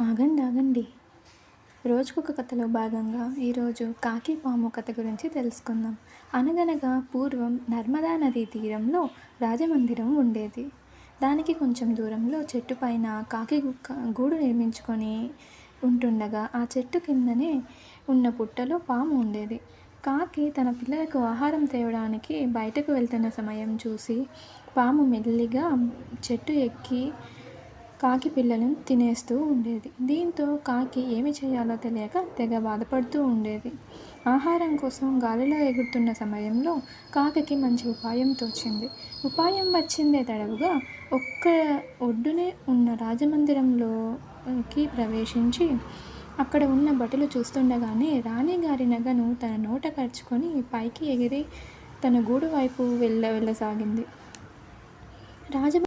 ఆగండి ఆగండి. రోజుకొక కథలో భాగంగా ఈరోజు కాకి పాము కథ గురించి తెలుసుకుందాం. అనగనగా పూర్వం నర్మదా నదీ తీరంలో రాజమందిరం ఉండేది. దానికి కొంచెం దూరంలో చెట్టు పైన కాకి గూడు నిర్మించుకొని ఉంటుండగా ఆ చెట్టు కిందనే ఉన్న పుట్టలో పాము ఉండేది. కాకి తన పిల్లలకు ఆహారం తేవడానికి బయటకు వెళ్తున్న సమయం చూసి పాము మెల్లిగా చెట్టు ఎక్కి కాకి పిల్లలను తినేస్తూ ఉండేది. దీంతో కాకి ఏమి చేయాలో తెలియక తెగ బాధపడుతూ ఉండేది. ఆహారం కోసం గాలిలో ఎగురుతున్న సమయంలో కాకికి మంచి ఉపాయం తోచింది. ఉపాయం వచ్చిందే తడవుగా ఒక్క ఒడ్డునే ఉన్న రాజమందిరంలోకి ప్రవేశించి అక్కడ ఉన్న భటులు చూస్తుండగానే రాణిగారి నగను తన నోట కరుచుకొని పైకి ఎగిరి తన గూడు వైపు వెళ్ళసాగింది. రాజ